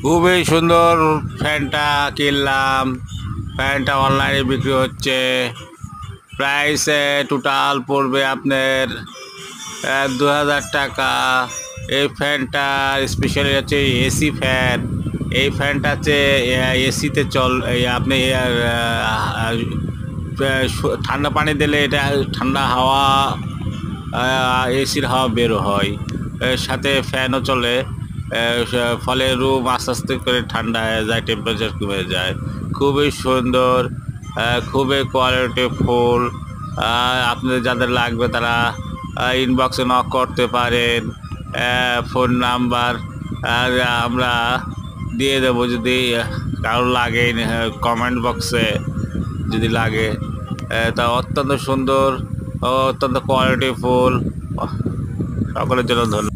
খুবই সুন্দর ফ্যানটা কিনলাম। ফ্যানটা অনলাইনে বিক্রি হচ্ছে। প্রাইসে টোটাল পড়বে আপনার 2000 টাকা। এই ফ্যানটা স্পেশালি হচ্ছে এসি ফ্যান। এই ফ্যানটা হচ্ছে এসিতে আপনি ঠান্ডা পানি দিলে এটা ঠান্ডা হাওয়া, এসির হাওয়া বের হয়। এর সাথে ফ্যানও চলে। ফলে রুম আস্তে আস্তে করে ঠান্ডা হয়ে যায়, টেম্পারেচার কমে যায়। খুবই সুন্দর, খুবই কোয়ালিটিফুল। আপনাদের যাদের লাগবে তারা ইনবক্সে নক করতে পারেন। ফোন নাম্বার আমরা দিয়ে দেবো যদি কারো লাগে। কমেন্ট বক্সে যদি লাগে। তা অত্যন্ত সুন্দর ও অত্যন্ত কোয়ালিটিফুল। সকলের জন্য ধন্যবাদ।